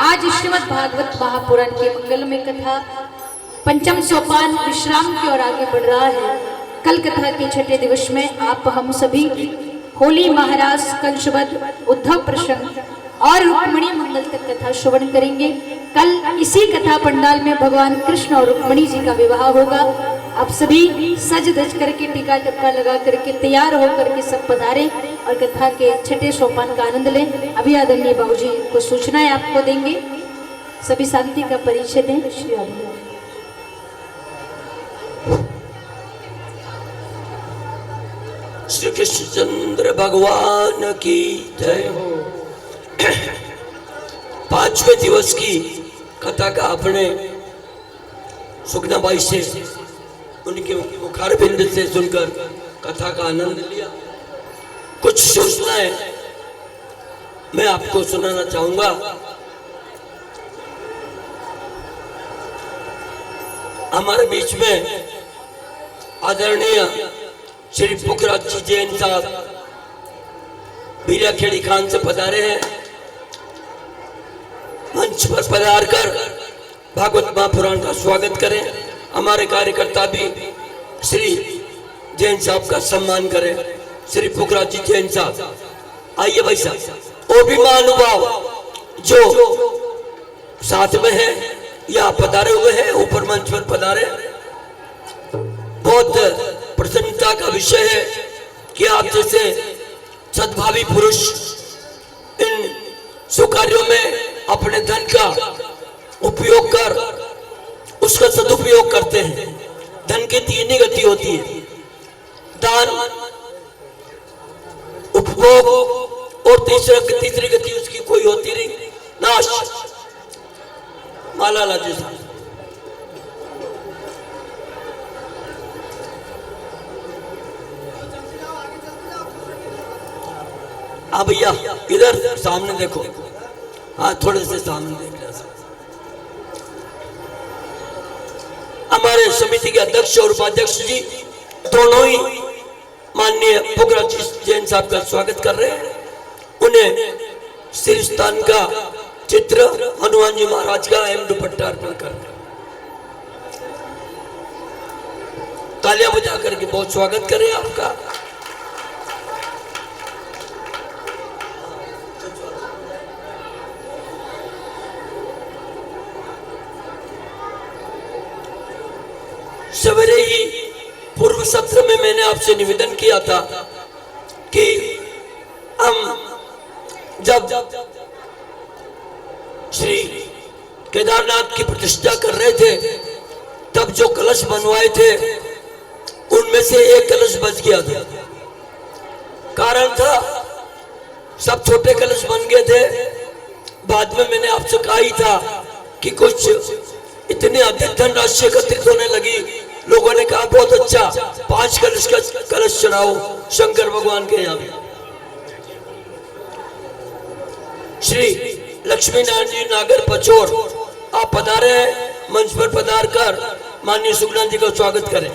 आज श्रीमद् भागवत महापुराण की मंगलमय कथा पंचम सोपान विश्राम की ओर आगे बढ़ रहा है। कल कथा के छठे दिवस में आप हम सभी होली महाराज, कंसवध, उद्धव प्रसंग और रुक्मणी मंगल तक कथा श्रवण करेंगे। कल इसी कथा पंडाल में भगवान कृष्ण और रुक्मणी जी का विवाह होगा। आप सभी सज धज करके टीका टप्पा लगा करके तैयार होकर के सब पधारें और कथा के छठे सोपान का आनंद लें। अभी आदरणीय बाबूजी को सूचनाएं आपको देंगे, सभी शांति का परिचय दें। श्री राधे। श्री कृष्णचंद्र भगवान की जय हो। पांचवें दिवस की कथा का आपने सुगनाबाई से उनके मुखारबिंद से सुनकर कथा का आनंद लिया। कुछ सूचनाएं मैं आपको सुनाना चाहूंगा। हमारे बीच में आदरणीय श्री पुखराज जी जैन साहब बीराखेड़ी खान से पधारे हैं। मंच पर पधार कर भागवत महापुराण का स्वागत करें। हमारे कार्यकर्ता भी श्री जैन साहब का सम्मान करें। श्री पुखराज जी जैन साहब आइए भाई साहब। और भी महानुभाव जो साथ में है या पधारे हुए हैं ऊपर मंच पर पधारे। बहुत प्रसन्नता का विषय है कि आप जैसे सद्भावी पुरुष इन सुकार्यों में अपने धन का उपयोग कर उसका सदुपयोग करते हैं। धन की तीन ही गति होती है, दान, उपभोग और तीसरी गति उसकी कोई होती नहीं, नाश। माला लाजी साहब हाँ भैया इधर सामने देखो, हाँ थोड़े से सामने देख रहे। हमारे समिति के अध्यक्ष और उपाध्यक्ष जी दोनों ही माननीय पुखराज जैन साहब का स्वागत कर रहे हैं। उन्हें श्री स्थान का चित्र हनुमान जी महाराज का एवं दुपट्टा अर्पण कर तालियां बजा करके बहुत स्वागत करें आपका। सवेरे ही पूर्व सत्र में मैंने आपसे निवेदन किया था कि हम जब श्री केदारनाथ की प्रतिष्ठा कर रहे थे तब जो कलश बनवाए थे उनमें से एक कलश बच गया था। कारण था सब छोटे कलश बन गए थे। बाद में मैंने आपसे कहा ही था कि कुछ इतनी अधिक धनराशि एकत्रित होने लगी, लोगों ने कहा बहुत अच्छा 5 कलश का कलश चढ़ाओ शंकर भगवान के यहाँ। श्री लक्ष्मी नारायण जी नागर पचोर आप पधारे हैं, मंच पर पधार कर माननीय सुगना जी का स्वागत करें।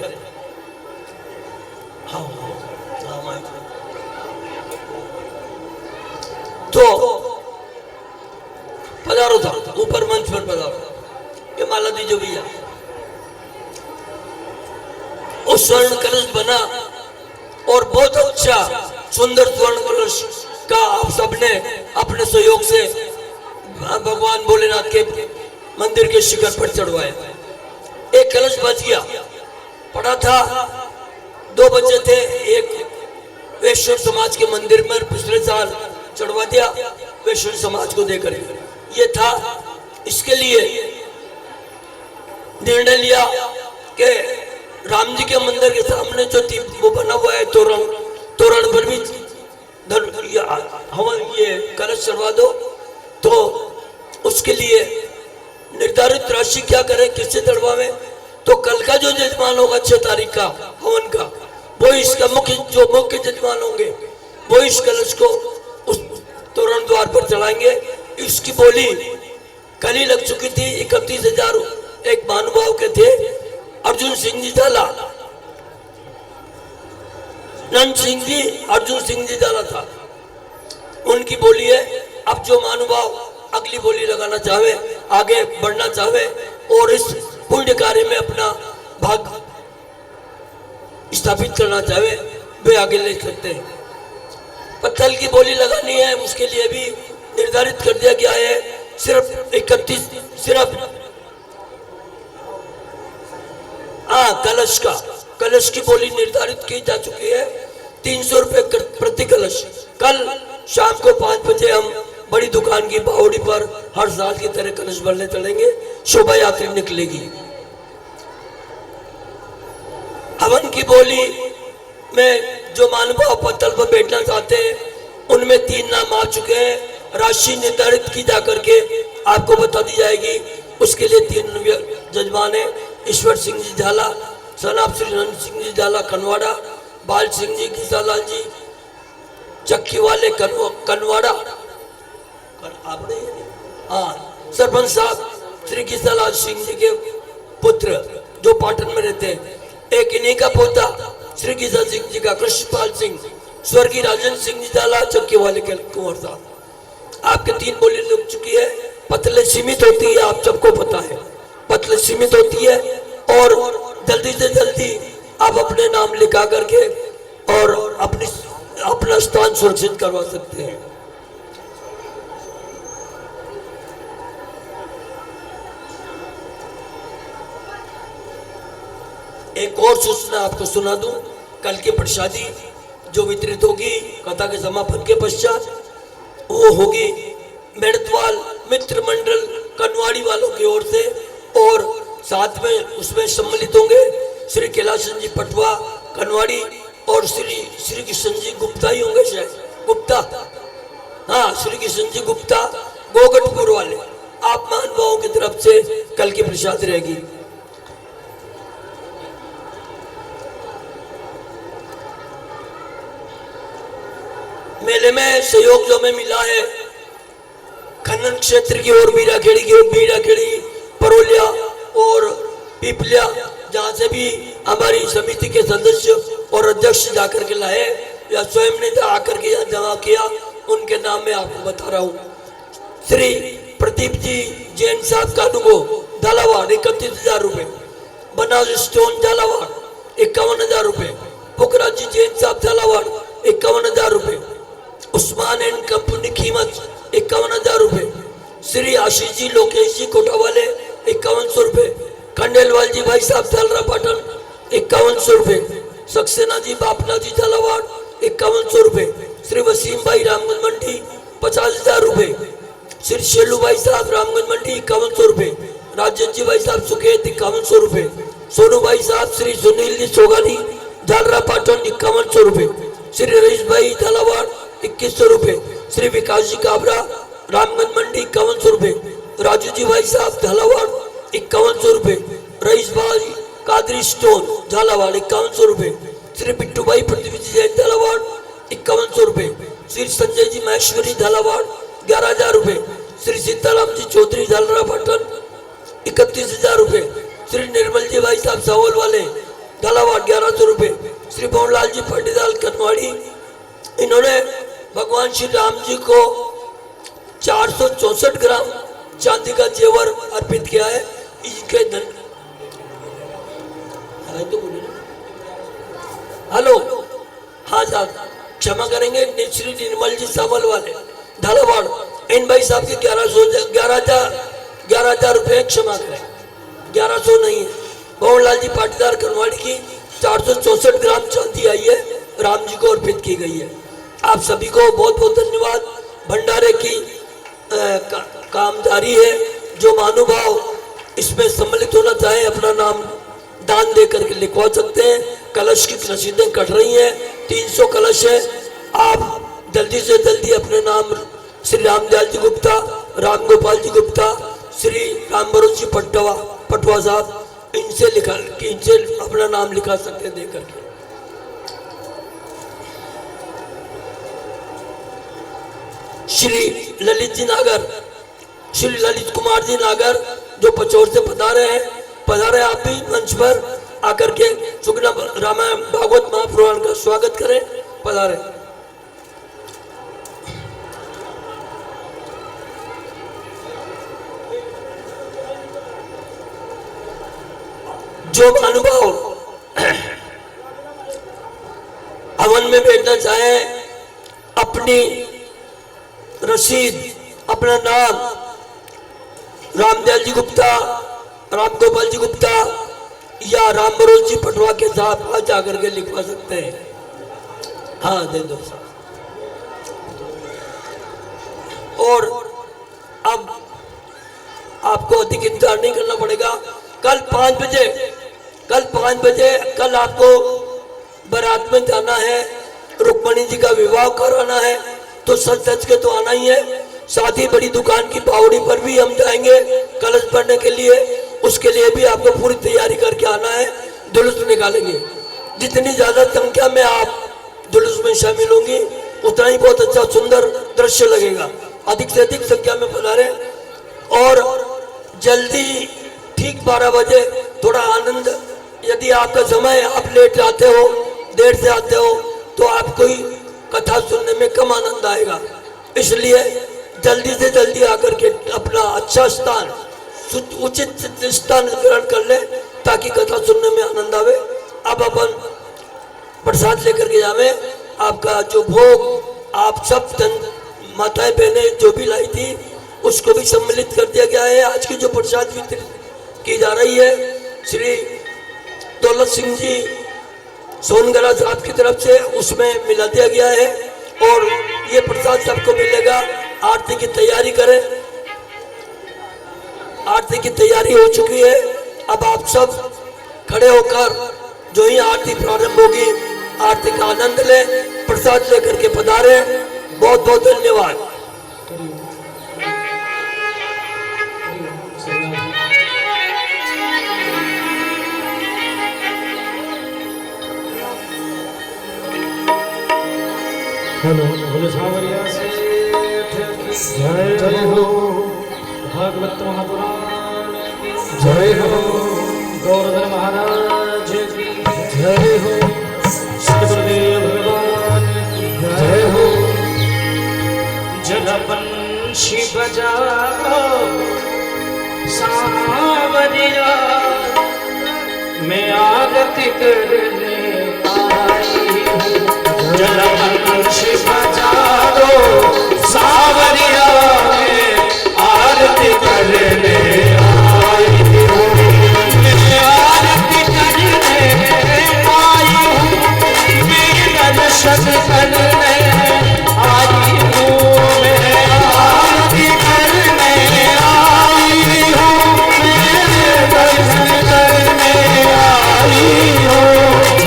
तो पधारो था ऊपर मंच पर पधारो। ये माला दीजिए भैया। उस स्वर्ण कलश बना और बहुत अच्छा सुंदर स्वर्ण कलश का आप सबने अपने सहयोग से भगवान भोलेनाथ के मंदिर के शिखर पर चढ़वाया। एक कलश बच गया, पड़ा था 2 बच्चे थे। एक वैष्णव समाज के मंदिर में पिछले साल चढ़वा दिया, वैष्णव समाज को देकर ये था। इसके लिए निर्णय लिया कि राम जी के मंदिर के सामने जो वो बना हुआ है तोरण पर भी हवन ये कलश चढ़वा दो। तो उसके लिए निर्धारित राशि क्या करें, किससे चढ़वावे। तो कल का जो जजमान होगा 6 तारीख का हवन का, वो इसका मुख्य जजमान होंगे, वो इस कलश को उस तोरण द्वार पर चढ़ाएंगे। इसकी बोली कल ही लग चुकी थी। 31,000 एक महानुभाव के थे, अर्जुन सिंह जी झाला, नंद सिंह जी, अर्जुन सिंह जी झाला था। उनकी बोली है। अब जो महानुभाव अगली बोली लगाना चाहे, आगे बढ़ना चाहे और इस पुण्य कार्य में अपना भाग स्थापित करना चाहे, वे आगे ले सकते हैं। पत्थर की बोली लगानी है, उसके लिए भी निर्धारित कर दिया गया है। सिर्फ 31 कलश की बोली निर्धारित की जा चुकी है। 300 रुपए प्रति कलश। कल शाम को 5 बजे हम बड़ी दुकान की बावड़ी पर हर साल की तरह कलश भरने चलेंगे, शोभा यात्रा निकलेगी। हवन की बोली में जो महानुभाव पत्तल पर बैठना चाहते हैं, उनमें 3 नाम आ चुके हैं। राशि निर्धारित की जाकर के आपको बता दी जाएगी। उसके लिए 3 जजमान है। ईश्वर सिंह जी झाला, सनाब श्री नंद सिंह जी झाला कनवाड़ा, बाल सिंह जी गीतालाल जी चक्की वाले कनवाड़ा, हाँ, सरपंच साहब श्री गीतालाल सिंह जी के पुत्र जो पाटन में रहते हैं। एक इन्हीं का पोता श्री गीता सिंह जी का कृष्णपाल सिंह, स्वर्गीय राजन सिंह जी झाला चक्की वाले के कुंवर साहब। आपके 3 बोली लग चुकी है। पतले सीमित होती है, आप सबको पता है, पतले सीमित होती है और जल्दी से जल्दी आप अपने नाम लिखा करके और अपना स्थान सुरक्षित करवा सकते हैं। एक और सूचना आपको सुना दूं, कल की प्रसादी जो वितरित होगी कथा के समापन के पश्चात, वो होगी मेड़तवाल मित्र मंडल कनवाड़ी वालों की ओर से, और साथ में उसमें सम्मिलित होंगे श्री कैलाशन जी पटवा कनवाड़ी और श्री किशन जी गुप्ता ही होंगे, शायद गुप्ता, हाँ श्री किशन जी गुप्ता गोगटपुर वाले। आप महानुभावों की तरफ से कल की प्रसाद रहेगी। मेले में सहयोग जो हमें मिला है खनन क्षेत्र की ओर, बीराखेड़ी परोलिया और पीपलिया, जहाँ से भी हमारी समिति के सदस्य और अध्यक्ष जाकर के लाए या स्वयं ने आकर के यहाँ जमा किया, उनके नाम में आपको बता रहा हूँ। श्री प्रदीप जी जैन साहब कानूगो झालावाड़ 31,000 रुपये, बनास स्टोन झालावाड़ 51,000 रुपये, पुखराज जी जैन साहब झालावाड़ 51,000 रुपये, उस्मान एंड कंपनी कीमत 51,000 रुपये, श्री आशीष जी लोकेश जी कोटा वाले 5100 रुपये, खंडेलवाल जी भाई साहब झालरा पाटन 5100 रुपये, सक्सेना जी बापना जी झालावाड़ 5100 रुपये, श्री वसीम भाई रामगंज मंडी 50,000 रुपये, श्री शेलू भाई साहब रामगंज मंडी 5100 रुपये, राजन जी भाई साहब सुकेत 5100 रुपये, सोनू भाई साहब श्री सुनील जी सोगानी झालरा पाटन 5100 रुपये, श्री रईस भाई झालावाड़ 2100 रुपये, श्री विकास जी काबरा रामगंज मंडी 5100 रुपये, राजू जी भाई साहब झालावाड़ 5100 रुपये, रईस भाई कादरी स्टोन झालावाड़ 5100 रुपये, श्री बिट्टू भाई पृथ्वी जी जैन झालावाड़ 5100 रुपये, श्री संजय जी महेश्वरी झालावाड़ 11,000 रुपये, श्री सीताराम जी चौधरी झालरा पाटन 31,000 रुपये, श्री निर्मल जी भाई साहब सावल वाले झालावाड़ 1100 रुपये, श्री मोहनलाल जी पाटीदार कनवाड़ी, इन्होंने भगवान श्री राम जी को 464 ग्राम चांदी का जेवर अर्पित किया है। इनके धन हेलो, हाँ साहब क्षमा करेंगे, श्री निर्मल जी सावल वाले झालावाड़, इन भाई साहब के 11,000 रुपये क्षमा करें, 1100 नहीं है। मोहनलाल जी पाटीदार कनवाड़ी की 464 ग्राम चांदी आई है, राम जी को अर्पित की गई है। आप सभी को बहुत बहुत धन्यवाद। भंडारे की काम जारी है। जो महानुभाव इसमें सम्मिलित होना चाहे अपना नाम दान दे करके लिखवा सकते हैं। कलश की रसीदें कट रही हैं, 300 कलश है। आप जल्दी से जल्दी अपने नाम श्री रामदयाल जी गुप्ता, राम गोपाल जी गुप्ता, श्री राम भरोज जी पटवा साहब, इनसे अपना नाम लिखा सकते हैं दे करके। श्री ललित जी नागर, श्री ललित कुमार जी नागर जो पचौर से पधारे हैं, आप भी मंच पर आकर के सुगना रामायण भागवत महापुराण का स्वागत करें, पधारे। जो महानुभाव हवन में बैठना चाहे अपनी रसीद, अपना नाम रामदयाल जी गुप्ता, राम गोपाल जी गुप्ता या राम बरोज जी पटवा के साथ आज जाकर के लिखवा सकते हैं। हाँ दे दो साहब। और अब आपको अधिक इंतजार नहीं करना पड़ेगा। कल 5 बजे कल आपको बारात में जाना है, रुक्मणी जी का विवाह कराना है, तो सच सच के तो आना ही है। साथ ही बड़ी दुकान की बावड़ी पर भी हम जाएंगे कलश भरने के लिए, उसके लिए भी आपको पूरी तैयारी करके आना है। जुलूस निकालेंगे, जितनी ज्यादा संख्या में आप जुलूस में शामिल होंगी उतना ही बहुत अच्छा सुंदर दृश्य लगेगा। अधिक से अधिक संख्या में पधारें और जल्दी ठीक 12 बजे थोड़ा आनंद, यदि आपका समय आप लेट आते हो, देर से आते हो, तो आपको ही कथा सुनने में कम आनंद आएगा। इसलिए जल्दी से जल्दी आकर के अपना अच्छा स्थान, उचित स्थान ग्रहण कर ले ताकि कथा सुनने में आनंद आवे। अब अपन प्रसाद लेकर के जावे। आपका जो भोग आप सब माताएं बहनें जो भी लाई थी उसको भी सम्मिलित कर दिया गया है। आज की जो प्रसाद वितरित की जा रही है श्री दौलत सिंह जी सोनगरा साहब की तरफ से, उसमें मिला दिया गया है और ये प्रसाद सबको मिलेगा। आरती की तैयारी करें। आरती की तैयारी हो चुकी है। अब आप सब खड़े होकर जो ही आरती प्रारंभ होगी आरती का आनंद लें, प्रसाद लेकर के पधारें। बहुत बहुत धन्यवाद। बोलो सावरिया सेठ जय हो, भागवत महापुराण जय हो, गौरधर महाराज की जय हो, सतगुरुदेव भगवान की जय हो। जलवंशी बजाओ सावरिया, मैं आरती करने आई हूँ। जलवंशी बजाओ सावरिया, मैं आरती करने आई हूँ। मैं आरती करने आई हूँ, मेरा दर्शन करने आई हूँ। मैं आरती करने आई हूँ, मेरे दर्शन करने आई हूँ।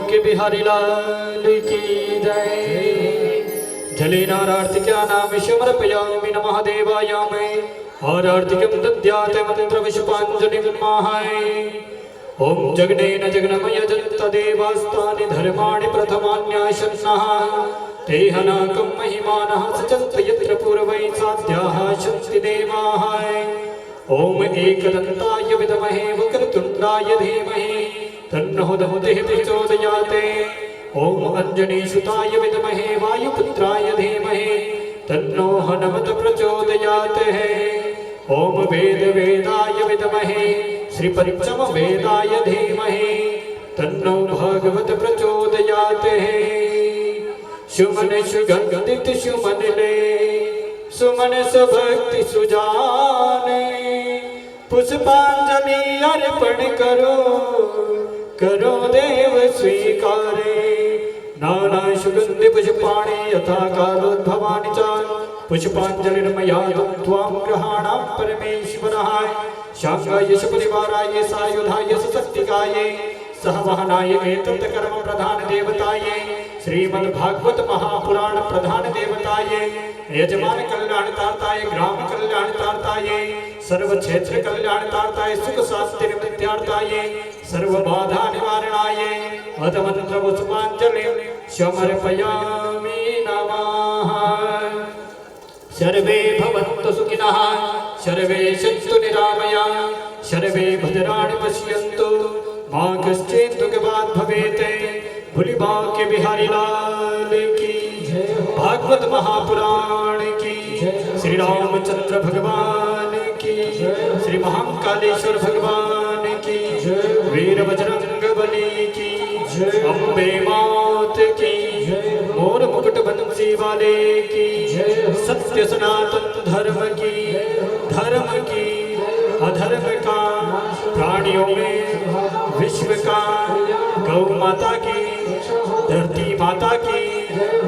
के बिहारी लाल की जय। जले नारार्थ क्या नाम समर्पयामि नमः देवाय में और आर्तिकं दद्यात् मंत्र विष्पांजलि महाय। ओम जगनेन जगनमय जन्तदेवास्तानि धर्माणि प्रथमान्याशन्नः तेहनाकं महिमानः सचन्त यत्र पूर्वै साध्याः शन्ति देवाः। ओम एकदन्ताय विद्महे वक्रतुण्डाय धीमहि तन्नो दन्तिः प्रचोदयात्। ओम अंजनीसुताय विद्महे वायुपुत्राय धीमहि तन्नो हनुमत् प्रचोदयात्। ओम वेद वेदाय विद्महे श्रीपंचम वेदाय धीमहि तन्नो भागवत प्रचोदयात्। सुमन सुगंधित सुमन ले सुमन सुभक्ति सुजाने पुष्पांजलि अर्पण करो करो देव स्वीकारे। नाना सुगंधि पुष्पाणि यथा कालोद्भवानि च पुष्पांजलिर्मया त्वां गृहाणां परमेश्वरः। शांगाय परिवाराय सायुधाय सशक्तिकाय सहवहनाय एतत् कर्म प्रधान देवताय श्रीमद्भागवत महापुराण प्रधान देवताय यजमान कल्याणतार्ताय ग्राम कल्याणतार्ताय सर्व क्षेत्र कल्याणतार्ताय सुख शास्त्र विद्यार्थाय सर्व बाधा निवारणाय अतमंत्र पुष्पांजलि समर्पयामि नमः। सर्वे भवन्तु सुखिनः सर्वे सन्तु निरामयाः सर्वे भद्राणि पश्यन्तु मा कश्चित् दुःखभाग् भवेत्। भोलिबा के बिहारी लाल की भागवत महापुराण की श्री रामचंद्र भगवान की श्री महाकालेश्वर भगवान की वीर बजरंग बली की अम्बे मात की मोर मुकुट बंसी वाले की सत्य सनातन धर्म की अधर्म का प्राणियों में विश्व का गौ माता की धरती माता की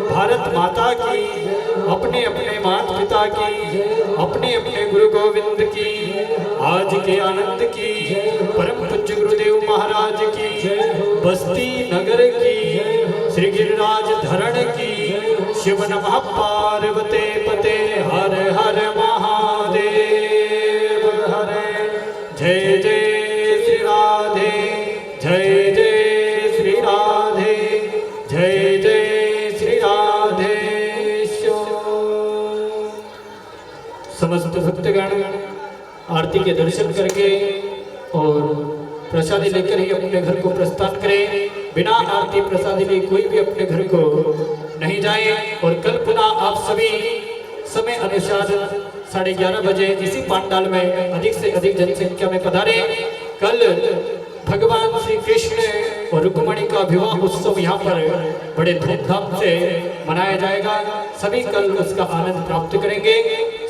भारत माता की अपने अपने माता पिता की अपने अपने गुरु गोविंद की आज के आनंद की परम पूज्य गुरुदेव महाराज की बस्ती नगर की श्री गिरिराज धरण की शिव नमः पार्वते पते हर हर महादेव हर। जय जय श्री राधे जय जय श्री राधे जय जय श्री राधे। समस्त भक्तगण आरती के दर्शन करके और प्रसादी लेकर ही अपने घर को प्रस्थान करें। बिना आरती प्रसादी लिए कोई भी अपने घर को नहीं जाए। और कल पुनः आप सभी समय अनुसार 11:30 बजे इसी पंडाल में अधिक से अधिक जनसंख्या में पधारे। कल भगवान श्री कृष्ण और रुक्मिणी का विवाह उत्सव यहाँ पर बड़े धूमधाम से मनाया जाएगा। सभी कल उसका आनंद प्राप्त करेंगे।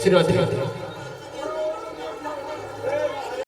श्री राधे।